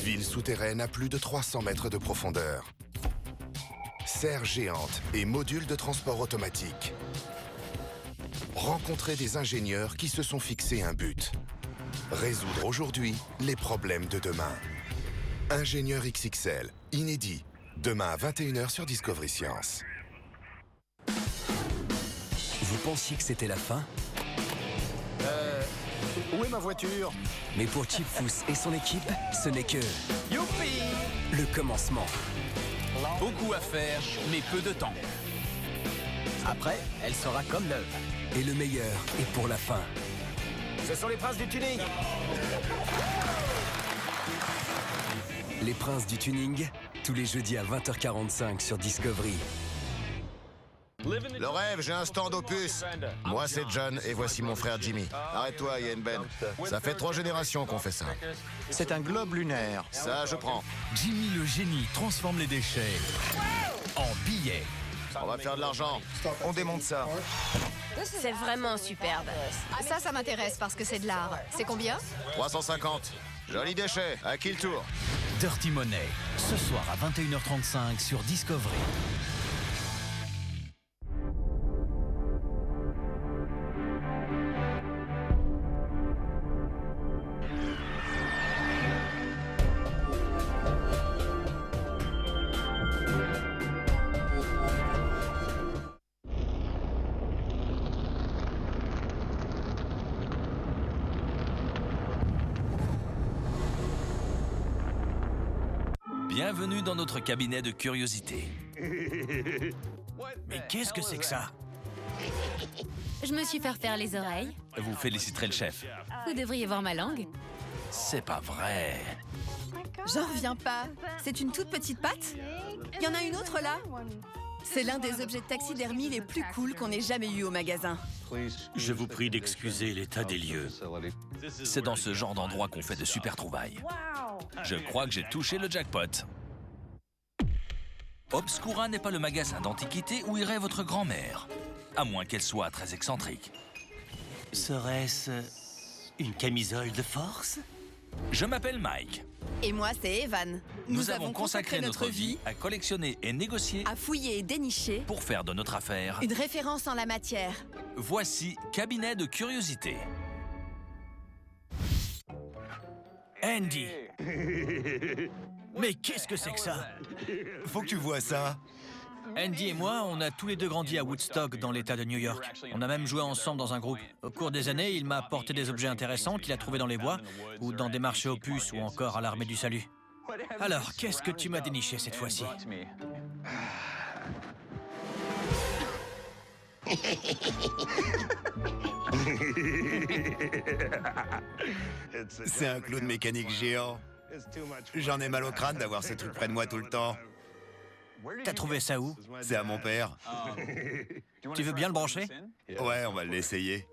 Ville souterraine à plus de 300 mètres de profondeur. Serre géante et module de transport automatique. Rencontrer des ingénieurs qui se sont fixés un but. Résoudre aujourd'hui les problèmes de demain. Ingénieur XXL, inédit. Demain à 21 h sur Discovery Science. Vous pensiez que c'était la fin? Où est ma voiture? Mais pour Chipfous et son équipe, ce n'est que Youpi! le commencement. Beaucoup à faire, mais peu de temps. Après, elle sera comme neuve. Et le meilleur est pour la fin. Ce sont les princes du tuning. Les princes du tuning, tous les jeudis à 20h45 sur Discovery. Le rêve, j'ai un stand Opus. Moi, c'est John et voici mon frère Jimmy. Arrête-toi, Ian Ben. Ça fait 3 générations qu'on fait ça. C'est un globe lunaire. Ça, je prends. Jimmy le génie transforme les déchets en billets. On va faire de l'argent. On démonte ça. C'est vraiment superbe. Ça m'intéresse parce que c'est de l'art. C'est combien? 350. Joli déchet. À qui le tour? Dirty Money, ce soir à 21h35 sur Discovery. Bienvenue dans notre cabinet de curiosité. Mais qu'est-ce que c'est que ça? Je me suis fait refaire les oreilles. Vous féliciterez le chef. Vous devriez voir ma langue. C'est pas vrai. J'en reviens pas. C'est une toute petite patte? Il y en a une autre là? C'est l'un des objets de taxidermie les plus cool qu'on ait jamais eu au magasin. Je vous prie d'excuser l'état des lieux. C'est dans ce genre d'endroit qu'on fait de super trouvailles. Je crois que j'ai touché le jackpot. Obscura n'est pas le magasin d'antiquités où irait votre grand-mère. À moins qu'elle soit très excentrique. Serait-ce une camisole de force? Je m'appelle Mike. Et moi, c'est Evan. Nous avons consacré notre vie à collectionner et négocier à fouiller et dénicher pour faire de notre affaire une référence en la matière. Voici Cabinet de curiosité. Andy! Mais qu'est-ce que c'est que ça? Faut que tu vois ça. Andy et moi, on a tous les deux grandi à Woodstock, dans l'État de New York. On a même joué ensemble dans un groupe. Au cours des années, il m'a apporté des objets intéressants qu'il a trouvés dans les bois, ou dans des marchés aux puces, ou encore à l'Armée du Salut. Alors, qu'est-ce que tu m'as déniché cette fois-ci? C'est un clown mécanique géant. J'en ai mal au crâne d'avoir ce truc près de moi tout le temps. T'as trouvé ça où? C'est à mon père. Tu veux bien le brancher? Ouais, on va l'essayer.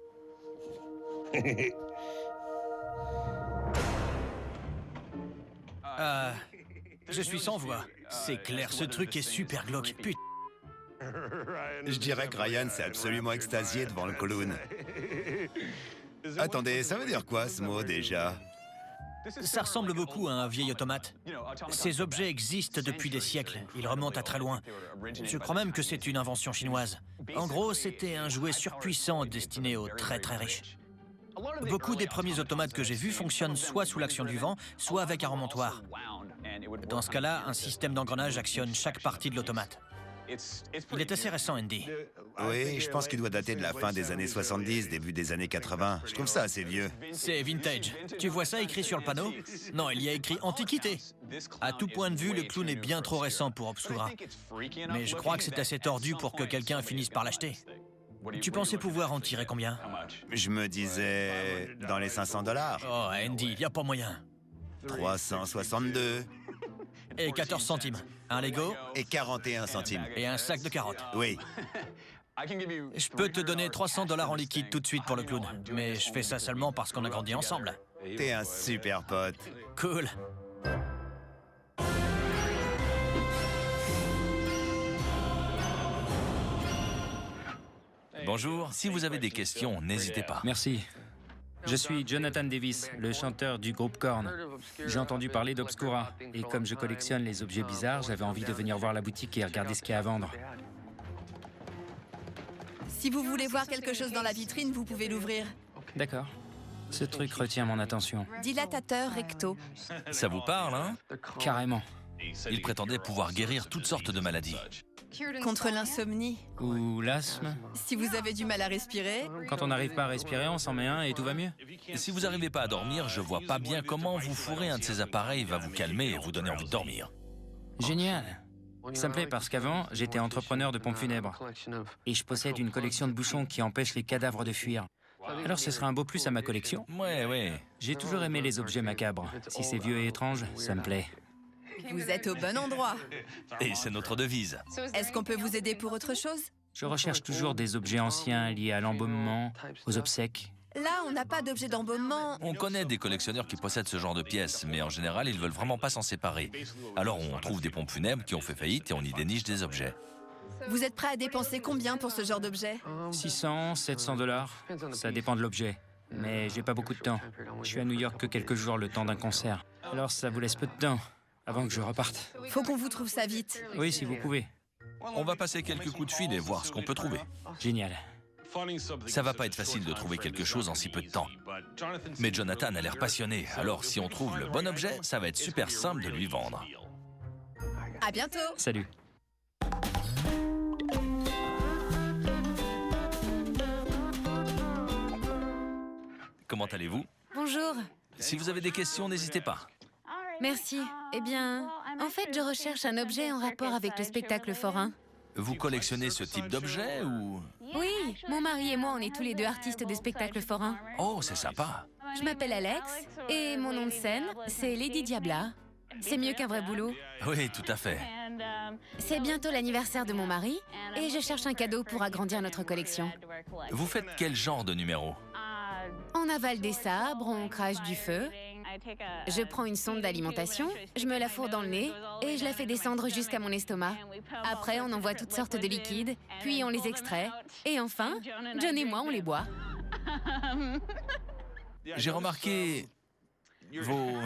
Je suis sans voix. C'est clair, ce truc est super glauque. Putain. Je dirais que Ryan s'est absolument extasié devant le clown. Attendez, ça veut dire quoi ce mot déjà? Ça ressemble beaucoup à un vieil automate. Ces objets existent depuis des siècles. Ils remontent à très loin. Je crois même que c'est une invention chinoise. En gros, c'était un jouet surpuissant destiné aux très très riches. Beaucoup des premiers automates que j'ai vus fonctionnent soit sous l'action du vent, soit avec un remontoir. Dans ce cas-là, un système d'engrenage actionne chaque partie de l'automate. Il est assez récent, Andy. Oui, je pense qu'il doit dater de la fin des années 70, début des années 80. Je trouve ça assez vieux. C'est vintage. Tu vois ça écrit sur le panneau? Non, il y a écrit Antiquité. À tout point de vue, le clown est bien trop récent pour Obscura. Mais je crois que c'est assez tordu pour que quelqu'un finisse par l'acheter. Tu pensais pouvoir en tirer combien? Je me disais dans les 500 $. Oh, Andy, y a pas moyen. 362. Et 14 centimes. Un Lego. Et 41 centimes. Et un sac de carottes. Oui. Je peux te donner 300 $ en liquide tout de suite pour le clown. Mais je fais ça seulement parce qu'on a grandi ensemble. T'es un super pote. Cool. Bonjour, si vous avez des questions, n'hésitez pas. Merci. Je suis Jonathan Davis, le chanteur du groupe Korn. J'ai entendu parler d'Obscura, et comme je collectionne les objets bizarres, j'avais envie de venir voir la boutique et regarder ce qu'il y a à vendre. Si vous voulez voir quelque chose dans la vitrine, vous pouvez l'ouvrir. D'accord. Ce truc retient mon attention. Dilatateur recto. Ça vous parle, hein? Carrément. Il prétendait pouvoir guérir toutes sortes de maladies. Contre l'insomnie. Ou l'asthme. Si vous avez du mal à respirer. Quand on n'arrive pas à respirer, on s'en met un et tout va mieux. Et si vous n'arrivez pas à dormir, je vois pas bien comment vous fourrer un de ces appareils va vous calmer et vous donner envie de dormir. Génial. Ça me plaît parce qu'avant, j'étais entrepreneur de pompes funèbres. Et je possède une collection de bouchons qui empêchent les cadavres de fuir. Alors ce serait un beau plus à ma collection. Ouais. J'ai toujours aimé les objets macabres. Si c'est vieux et étrange, ça me plaît. Vous êtes au bon endroit. Et c'est notre devise. Est-ce qu'on peut vous aider pour autre chose? Je recherche toujours des objets anciens liés à l'embaumement, aux obsèques. Là, on n'a pas d'objet d'embaumement. On connaît des collectionneurs qui possèdent ce genre de pièces, mais en général, ils veulent vraiment pas s'en séparer. Alors on trouve des pompes funèbres qui ont fait faillite et on y déniche des objets. Vous êtes prêt à dépenser combien pour ce genre d'objet? 600, 700 $. Ça dépend de l'objet. Mais j'ai pas beaucoup de temps. Je suis à New York que quelques jours le temps d'un concert. Alors ça vous laisse peu de temps avant que je reparte. Faut qu'on vous trouve ça vite. Oui, si vous pouvez. On va passer quelques coups de fil et voir ce qu'on peut trouver. Génial. Ça va pas être facile de trouver quelque chose en si peu de temps. Mais Jonathan a l'air passionné, alors si on trouve le bon objet, ça va être super simple de lui vendre. À bientôt. Salut. Comment allez-vous? Bonjour. Si vous avez des questions, n'hésitez pas. Merci. Eh bien, en fait, je recherche un objet en rapport avec le spectacle forain. Vous collectionnez ce type d'objet ou... Oui, mon mari et moi, on est tous les deux artistes de spectacle forain. Oh, c'est sympa. Je m'appelle Alex et mon nom de scène, c'est Lady Diabla. C'est mieux qu'un vrai boulot. Oui, tout à fait. C'est bientôt l'anniversaire de mon mari et je cherche un cadeau pour agrandir notre collection. Vous faites quel genre de numéro? On avale des sabres, on crache du feu. Je prends une sonde d'alimentation, je me la fourre dans le nez et je la fais descendre jusqu'à mon estomac. Après, on envoie toutes sortes de liquides, puis on les extrait. Et enfin, John et moi, on les boit. J'ai remarqué... vos...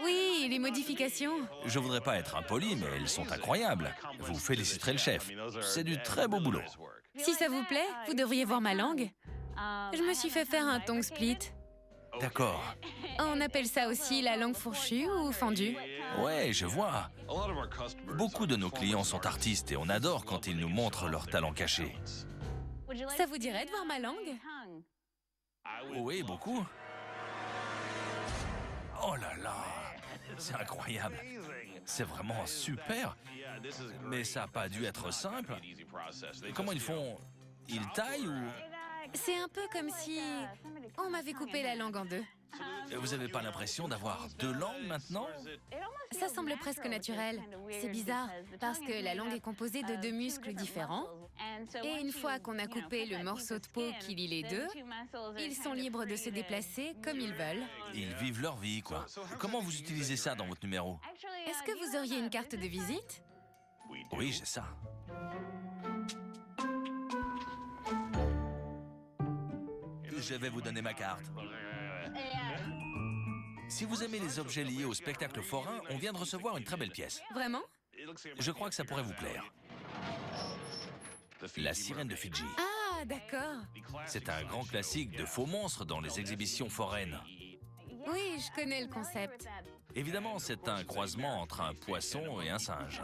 Oui, les modifications. Je voudrais pas être impoli, mais elles sont incroyables. Vous féliciterez le chef. C'est du très beau boulot. Si ça vous plaît, vous devriez voir ma langue. Je me suis fait faire un tongue split. D'accord. On appelle ça aussi la langue fourchue ou fendue. Ouais, je vois. Beaucoup de nos clients sont artistes et on adore quand ils nous montrent leurs talents cachés. Ça vous dirait de voir ma langue? Oui, beaucoup. Oh là là, c'est incroyable. C'est vraiment super. Mais ça n'a pas dû être simple. Comment ils font? Ils taillent ou... C'est un peu comme si on m'avait coupé la langue en deux. Vous n'avez pas l'impression d'avoir deux langues maintenant? Ça semble presque naturel. C'est bizarre, parce que la langue est composée de deux muscles différents. Et une fois qu'on a coupé le morceau de peau qui lie les deux, ils sont libres de se déplacer comme ils veulent. Ils vivent leur vie, quoi. Comment vous utilisez ça dans votre numéro? Est-ce que vous auriez une carte de visite? Oui, j'ai ça. Je vais vous donner ma carte. Si vous aimez les objets liés au spectacle forain, on vient de recevoir une très belle pièce. Vraiment? Je crois que ça pourrait vous plaire. La sirène de Fidji. Ah, d'accord. C'est un grand classique de faux monstres dans les exhibitions foraines. Oui, je connais le concept. Évidemment, c'est un croisement entre un poisson et un singe.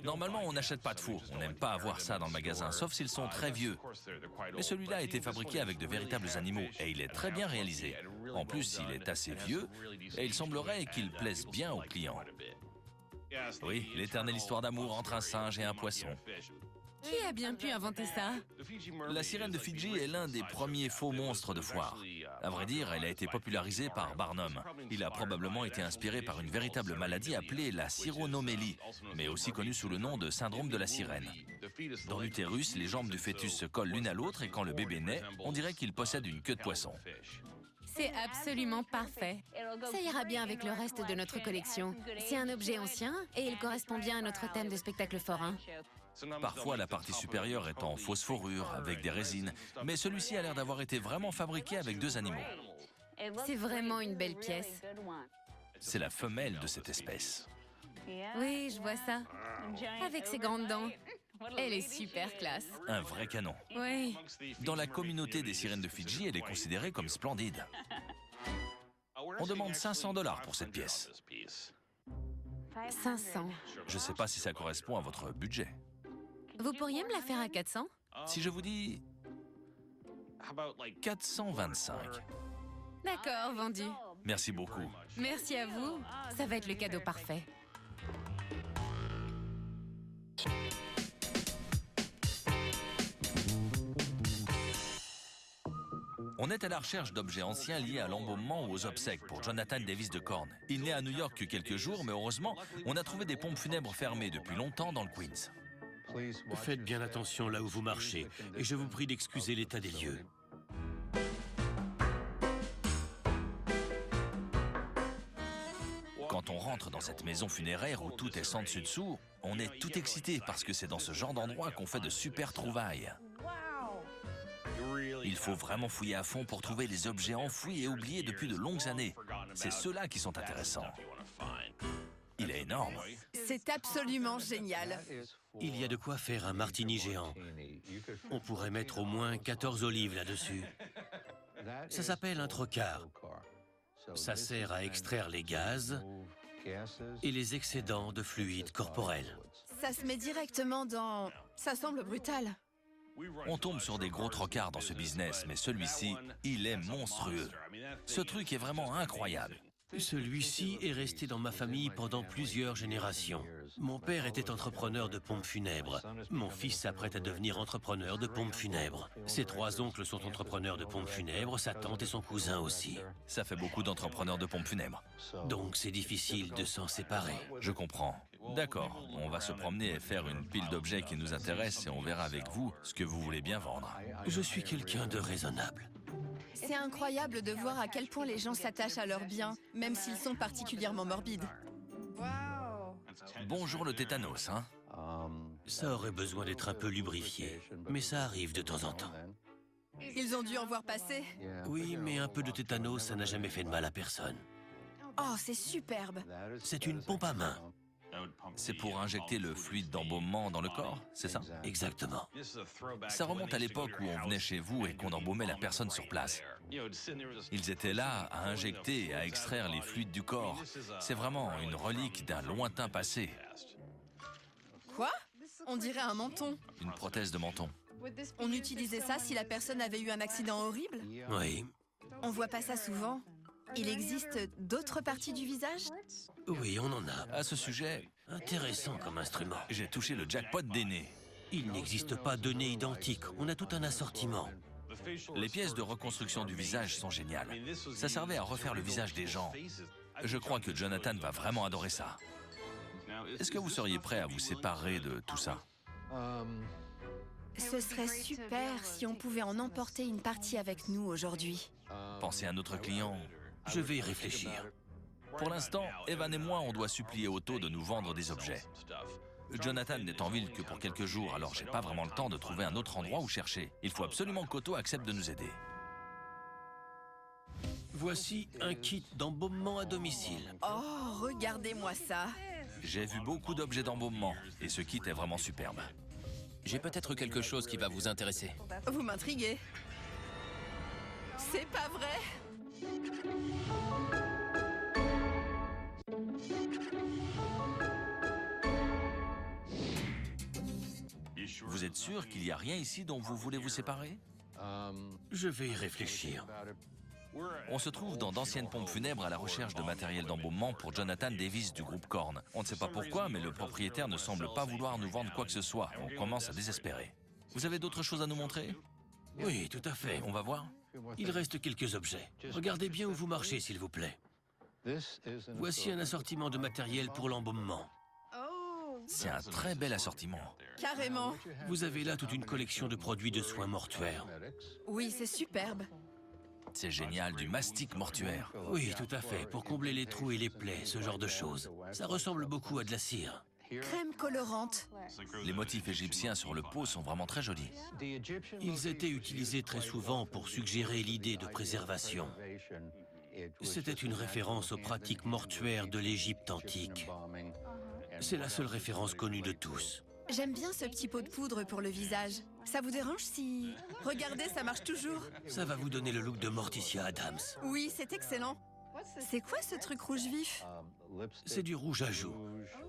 Normalement, on n'achète pas de faux. On n'aime pas avoir ça dans le magasin, sauf s'ils sont très vieux. Mais celui-là a été fabriqué avec de véritables animaux et il est très bien réalisé. En plus, il est assez vieux et il semblerait qu'il plaise bien aux clients. Oui, l'éternelle histoire d'amour entre un singe et un poisson. Qui a bien pu inventer ça? La sirène de Fidji est l'un des premiers faux monstres de foire. À vrai dire, elle a été popularisée par Barnum. Il a probablement été inspiré par une véritable maladie appelée la cyronomélie, mais aussi connue sous le nom de syndrome de la sirène. Dans l'utérus, les jambes du fœtus se collent l'une à l'autre et quand le bébé naît, on dirait qu'il possède une queue de poisson. C'est absolument parfait. Ça ira bien avec le reste de notre collection. C'est un objet ancien et il correspond bien à notre thème de spectacle forain. Parfois, la partie supérieure est en fausse fourrure, avec des résines, mais celui-ci a l'air d'avoir été vraiment fabriqué avec 2 animaux. C'est vraiment une belle pièce. C'est la femelle de cette espèce. Oui, je vois ça. Avec ses grandes dents. Elle est super classe. Un vrai canon. Oui. Dans la communauté des sirènes de Fidji, elle est considérée comme splendide. On demande 500 $ pour cette pièce. 500. Je ne sais pas si ça correspond à votre budget. Vous pourriez me la faire à 400? Si je vous dis 425. D'accord, vendu. Merci beaucoup. Merci à vous. Ça va être le cadeau parfait. On est à la recherche d'objets anciens liés à l'embaumement ou aux obsèques pour Jonathan Davis de Korn. Il n'est à New York que quelques jours, mais heureusement, on a trouvé des pompes funèbres fermées depuis longtemps dans le Queens. Faites bien attention là où vous marchez, et je vous prie d'excuser l'état des lieux. Quand on rentre dans cette maison funéraire où tout est sans dessus-dessous, on est tout excité parce que c'est dans ce genre d'endroit qu'on fait de super trouvailles. Il faut vraiment fouiller à fond pour trouver les objets enfouis et oubliés depuis de longues années. C'est ceux-là qui sont intéressants. Il est énorme. C'est absolument génial. Il y a de quoi faire un martini géant. On pourrait mettre au moins 14 olives là-dessus. Ça s'appelle un trocard. Ça sert à extraire les gaz et les excédents de fluides corporels. Ça se met directement dans... Ça semble brutal. On tombe sur des gros trocards dans ce business, mais celui-ci, il est monstrueux. Ce truc est vraiment incroyable. Celui-ci est resté dans ma famille pendant plusieurs générations. Mon père était entrepreneur de pompes funèbres. Mon fils s'apprête à devenir entrepreneur de pompes funèbres. Ses 3 oncles sont entrepreneurs de pompes funèbres, sa tante et son cousin aussi. Ça fait beaucoup d'entrepreneurs de pompes funèbres. Donc c'est difficile de s'en séparer. Je comprends. D'accord, on va se promener et faire une pile d'objets qui nous intéressent et on verra avec vous ce que vous voulez bien vendre. Je suis quelqu'un de raisonnable. C'est incroyable de voir à quel point les gens s'attachent à leurs biens, même s'ils sont particulièrement morbides. Bonjour le tétanos, hein? Ça aurait besoin d'être un peu lubrifié, mais ça arrive de temps en temps. Ils ont dû en voir passer. Oui, mais un peu de tétanos, ça n'a jamais fait de mal à personne. Oh, c'est superbe. C'est une pompe à main. C'est pour injecter le fluide d'embaumement dans le corps, c'est ça? Exactement. Ça remonte à l'époque où on venait chez vous et qu'on embaumait la personne sur place. Ils étaient là à injecter et à extraire les fluides du corps. C'est vraiment une relique d'un lointain passé. Quoi? On dirait un menton. Une prothèse de menton. On utilisait ça si la personne avait eu un accident horrible? Oui. On voit pas ça souvent. Il existe d'autres parties du visage? Oui, on en a. À ce sujet, intéressant comme instrument. J'ai touché le jackpot des nez. Il n'existe pas de nez identique. On a tout un assortiment. Les pièces de reconstruction du visage sont géniales. Ça servait à refaire le visage des gens. Je crois que Jonathan va vraiment adorer ça. Est-ce que vous seriez prêt à vous séparer de tout ça? Ce serait super si on pouvait en emporter une partie avec nous aujourd'hui. Pensez à notre client. Je vais y réfléchir. Pour l'instant, Evan et moi, on doit supplier Otto de nous vendre des objets. Jonathan n'est en ville que pour quelques jours, alors j'ai pas vraiment le temps de trouver un autre endroit où chercher. Il faut absolument qu'Otto accepte de nous aider. Voici un kit d'embaumement à domicile. Oh, regardez-moi ça. J'ai vu beaucoup d'objets d'embaumement, et ce kit est vraiment superbe. J'ai peut-être quelque chose qui va vous intéresser. Vous m'intriguez. C'est pas vrai? Vous êtes sûr qu'il n'y a rien ici dont vous voulez vous séparer? Je vais y réfléchir. On se trouve dans d'anciennes pompes funèbres à la recherche de matériel d'embaumement pour Jonathan Davis du groupe Korn. On ne sait pas pourquoi, mais le propriétaire ne semble pas vouloir nous vendre quoi que ce soit. On commence à désespérer. Vous avez d'autres choses à nous montrer? Oui, tout à fait. On va voir? Il reste quelques objets. Regardez bien où vous marchez, s'il vous plaît. Voici un assortiment de matériel pour l'embaumement. C'est un très bel assortiment. Carrément. Vous avez là toute une collection de produits de soins mortuaires. Oui, c'est superbe. C'est génial, du mastic mortuaire. Oui, tout à fait, pour combler les trous et les plaies, ce genre de choses. Ça ressemble beaucoup à de la cire. Crème colorante. Les motifs égyptiens sur le pot sont vraiment très jolis. Ils étaient utilisés très souvent pour suggérer l'idée de préservation. C'était une référence aux pratiques mortuaires de l'Égypte antique. C'est la seule référence connue de tous. J'aime bien ce petit pot de poudre pour le visage. Ça vous dérange si... Regardez, ça marche toujours. Ça va vous donner le look de Morticia Adams. Oui, c'est excellent. C'est quoi ce truc rouge vif? C'est du rouge à joues.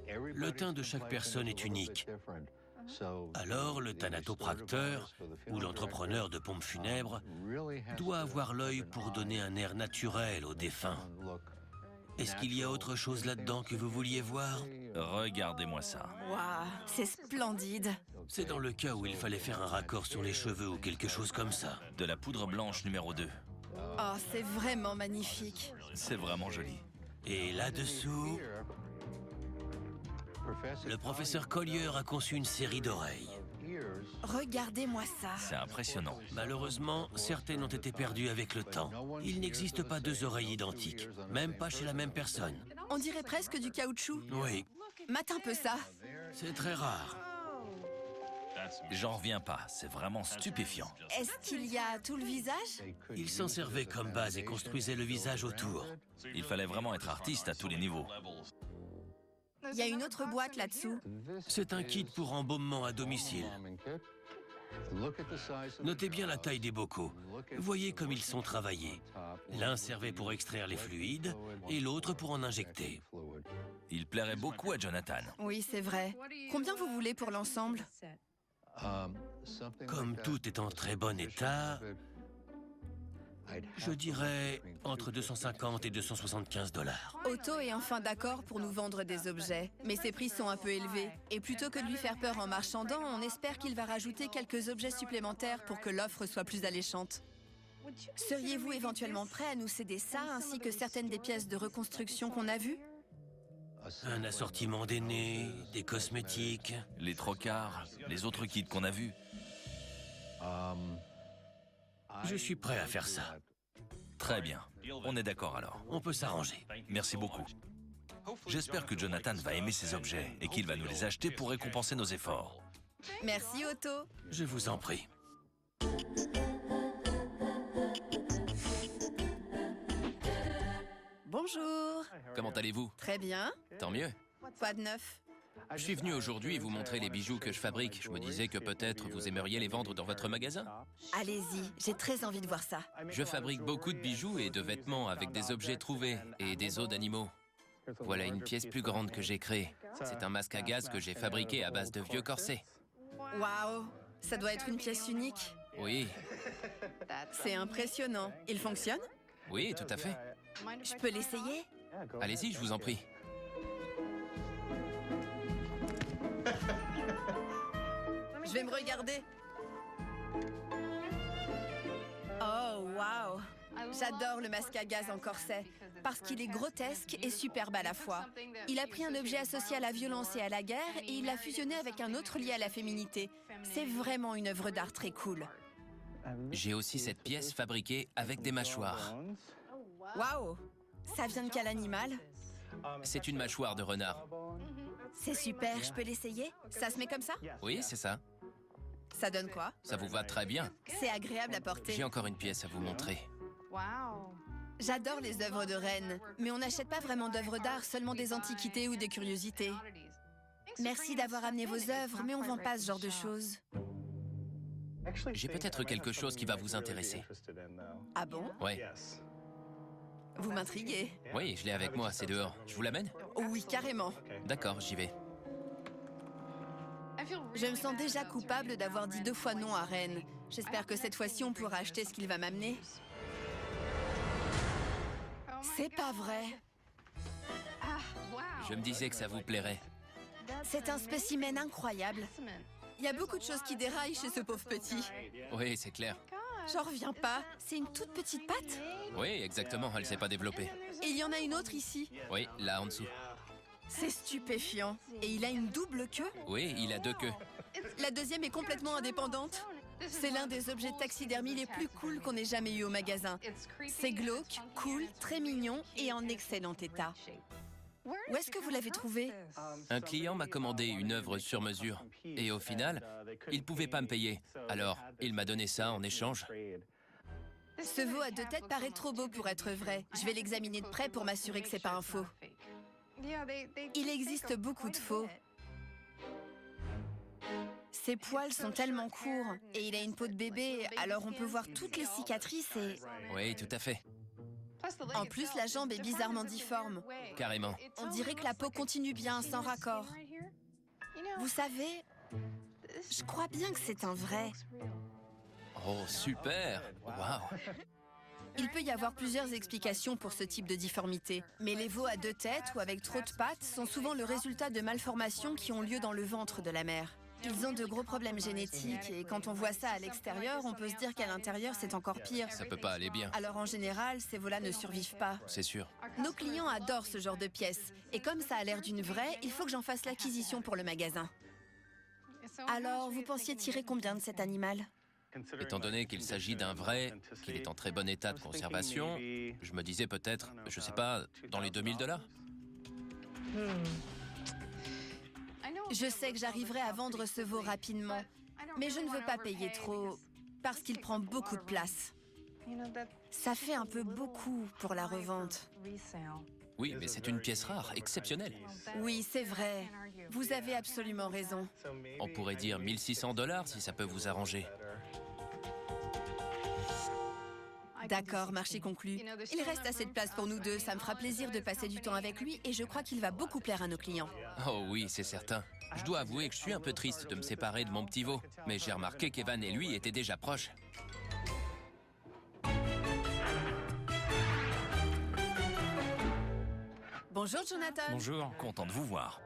Le teint de chaque personne est unique. Alors, le thanatopracteur ou l'entrepreneur de pompes funèbres doit avoir l'œil pour donner un air naturel aux défunts. Est-ce qu'il y a autre chose là-dedans que vous vouliez voir? Regardez-moi ça. Waouh, c'est splendide. C'est dans le cas où il fallait faire un raccord sur les cheveux ou quelque chose comme ça. De la poudre blanche numéro 2. Oh, c'est vraiment magnifique. C'est vraiment joli. Et là-dessous, le professeur Collier a conçu une série d'oreilles. Regardez-moi ça. C'est impressionnant. Malheureusement, certaines ont été perdues avec le temps. Il n'existe pas deux oreilles identiques, même pas chez la même personne. On dirait presque du caoutchouc. Oui. Mate un peu ça. C'est très rare. J'en reviens pas, c'est vraiment stupéfiant. Est-ce qu'il y a tout le visage? Il s'en servait comme base et construisait le visage autour. Il fallait vraiment être artiste à tous les niveaux. Il y a une autre boîte là-dessous. C'est un kit pour embaumement à domicile. Notez bien la taille des bocaux. Voyez comme ils sont travaillés. L'un servait pour extraire les fluides et l'autre pour en injecter. Il plairait beaucoup à Jonathan. Oui, c'est vrai. Combien vous voulez pour l'ensemble? Comme tout est en très bon état, je dirais entre 250 et 275 $. Otto est enfin d'accord pour nous vendre des objets, mais ses prix sont un peu élevés. Et plutôt que de lui faire peur en marchandant, on espère qu'il va rajouter quelques objets supplémentaires pour que l'offre soit plus alléchante. Seriez-vous éventuellement prêt à nous céder ça, ainsi que certaines des pièces de reconstruction qu'on a vues? Un assortiment d'aînés, des cosmétiques... Les trocards, les autres kits qu'on a vus. Je suis prêt à faire ça. Très bien. On est d'accord alors. On peut s'arranger. Merci beaucoup. J'espère que Jonathan va aimer ces objets et qu'il va nous les acheter pour récompenser nos efforts. Merci, Otto. Je vous en prie. Bonjour. Comment allez-vous? Très bien. Tant mieux. Quoi de neuf? Je suis venu aujourd'hui vous montrer les bijoux que je fabrique. Je me disais que peut-être vous aimeriez les vendre dans votre magasin. Allez-y, j'ai très envie de voir ça. Je fabrique beaucoup de bijoux et de vêtements avec des objets trouvés et des os d'animaux. Voilà une pièce plus grande que j'ai créée. C'est un masque à gaz que j'ai fabriqué à base de vieux corsets. Waouh, ça doit être une pièce unique. Oui. C'est impressionnant. Il fonctionne? Oui, tout à fait. Je peux l'essayer? Allez-y, je vous en prie. Je vais me regarder. Oh, waouh! J'adore le masque à gaz en corset, parce qu'il est grotesque et superbe à la fois. Il a pris un objet associé à la violence et à la guerre, et il l'a fusionné avec un autre lié à la féminité. C'est vraiment une œuvre d'art très cool. J'ai aussi cette pièce fabriquée avec des mâchoires. Waouh! Ça vient de quel animal? C'est une mâchoire de renard. C'est super, je peux l'essayer? Ça se met comme ça? Oui, c'est ça. Ça donne quoi? Ça vous va très bien. C'est agréable à porter. J'ai encore une pièce à vous montrer. J'adore les œuvres de reines, mais on n'achète pas vraiment d'œuvres d'art, seulement des antiquités ou des curiosités. Merci d'avoir amené vos œuvres, mais on vend pas ce genre de choses. J'ai peut-être quelque chose qui va vous intéresser. Ah bon? Ouais. Vous m'intriguez. Oui, je l'ai avec moi, c'est dehors. Je vous l'amène? Oui, carrément. D'accord, j'y vais. Je me sens déjà coupable d'avoir dit 2 fois non à Rennes. J'espère que cette fois-ci, on pourra acheter ce qu'il va m'amener. C'est pas vrai. Je me disais que ça vous plairait. C'est un spécimen incroyable. Il y a beaucoup de choses qui déraillent chez ce pauvre petit. Oui, c'est clair. J'en reviens pas. C'est une toute petite patte? Oui, exactement, elle s'est pas développée. Et il y en a une autre ici. Oui, là en dessous. C'est stupéfiant. Et il a une double queue? Oui, il a 2 queues. La deuxième est complètement indépendante. C'est l'un des objets de taxidermie les plus cool qu'on ait jamais eu au magasin. C'est glauque, cool, très mignon et en excellent état. Où est-ce que vous l'avez trouvé? Un client m'a commandé une œuvre sur mesure. Et au final, il pouvait pas me payer. Alors, il m'a donné ça en échange. Ce veau à 2 têtes paraît trop beau pour être vrai. Je vais l'examiner de près pour m'assurer que c'est pas un faux. Il existe beaucoup de faux. Ses poils sont tellement courts et il a une peau de bébé, alors on peut voir toutes les cicatrices et... Oui, tout à fait. En plus, la jambe est bizarrement difforme. Carrément. On dirait que la peau continue bien, sans raccord. Vous savez, je crois bien que c'est un vrai. Oh, super! Waouh! Il peut y avoir plusieurs explications pour ce type de difformité. Mais les veaux à 2 têtes ou avec trop de pattes sont souvent le résultat de malformations qui ont lieu dans le ventre de la mère. Ils ont de gros problèmes génétiques et quand on voit ça à l'extérieur, on peut se dire qu'à l'intérieur, c'est encore pire. Ça peut pas aller bien. Alors en général, ces veaux-là ne survivent pas. C'est sûr. Nos clients adorent ce genre de pièces. Et comme ça a l'air d'une vraie, il faut que j'en fasse l'acquisition pour le magasin. Alors, vous pensiez tirer combien de cet animal? Étant donné qu'il s'agit d'un vrai, qu'il est en très bon état de conservation, je me disais peut-être, je sais pas, dans les $2000. Je sais que j'arriverai à vendre ce veau rapidement, mais je ne veux pas payer trop, parce qu'il prend beaucoup de place. Ça fait un peu beaucoup pour la revente. Oui, mais c'est une pièce rare, exceptionnelle. Oui, c'est vrai. Vous avez absolument raison. On pourrait dire $1600 si ça peut vous arranger. D'accord, marché conclu. Il reste assez de place pour nous deux, ça me fera plaisir de passer du temps avec lui et je crois qu'il va beaucoup plaire à nos clients. Oh oui, c'est certain. Je dois avouer que je suis un peu triste de me séparer de mon petit veau, mais j'ai remarqué qu'Evan et lui étaient déjà proches. Bonjour Jonathan. Bonjour, content de vous voir.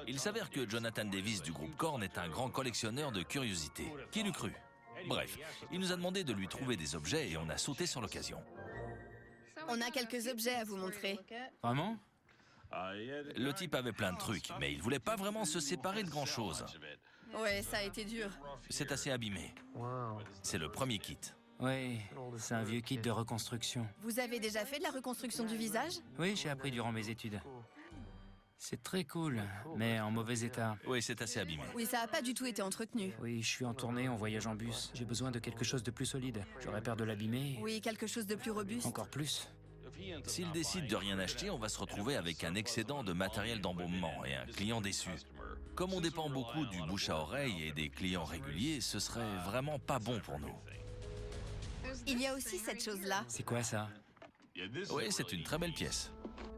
Il s'avère que Jonathan Davis du groupe Korn est un grand collectionneur de curiosités. Qui l'eût cru? Bref, il nous a demandé de lui trouver des objets et on a sauté sur l'occasion. On a quelques objets à vous montrer. Vraiment? Le type avait plein de trucs, mais il voulait pas vraiment se séparer de grand-chose. Ouais, ça a été dur. C'est assez abîmé. C'est le premier kit. Oui, c'est un vieux kit de reconstruction. Vous avez déjà fait de la reconstruction du visage? Oui, j'ai appris durant mes études. C'est très cool, mais en mauvais état. Oui, c'est assez abîmé. Oui, ça n'a pas du tout été entretenu. Oui, je suis en tournée, on voyage en bus. J'ai besoin de quelque chose de plus solide. J'aurais peur de l'abîmer. Oui, quelque chose de plus robuste. Encore plus. S'il décide de rien acheter, on va se retrouver avec un excédent de matériel d'embaumement et un client déçu. Comme on dépend beaucoup du bouche à oreille et des clients réguliers, ce serait vraiment pas bon pour nous. Il y a aussi cette chose-là. C'est quoi ça? Oui, c'est une très belle pièce.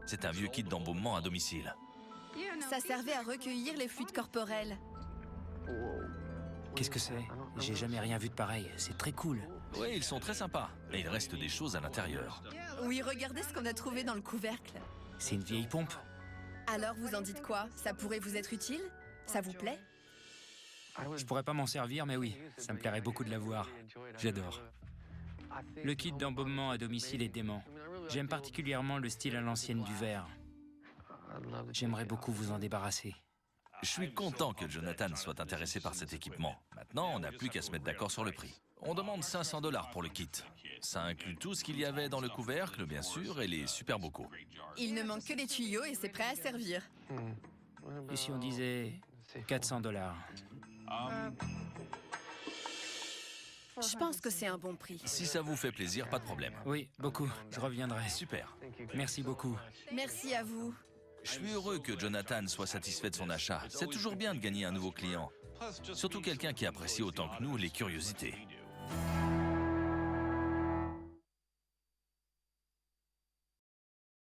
C'est un vieux kit d'embaumement à domicile. Ça servait à recueillir les fluides corporels. Qu'est-ce que c'est? J'ai jamais rien vu de pareil. C'est très cool. Oui, ils sont très sympas. Et il reste des choses à l'intérieur. Oui, regardez ce qu'on a trouvé dans le couvercle. C'est une vieille pompe. Alors, vous en dites quoi? Ça pourrait vous être utile? Ça vous plaît? Je pourrais pas m'en servir, mais oui, ça me plairait beaucoup de l'avoir. J'adore. Le kit d'embaumement à domicile est dément. J'aime particulièrement le style à l'ancienne du verre. J'aimerais beaucoup vous en débarrasser. Je suis content que Jonathan soit intéressé par cet équipement. Maintenant, on n'a plus qu'à se mettre d'accord sur le prix. On demande $500 pour le kit. Ça inclut tout ce qu'il y avait dans le couvercle, bien sûr, et les super bocaux. Il ne manque que les tuyaux et c'est prêt à servir. Et si on disait $400? Je pense que c'est un bon prix. Si ça vous fait plaisir, pas de problème. Oui, beaucoup. Je reviendrai. Super. Merci beaucoup. Merci à vous. Je suis heureux que Jonathan soit satisfait de son achat. C'est toujours bien de gagner un nouveau client. Surtout quelqu'un qui apprécie autant que nous les curiosités.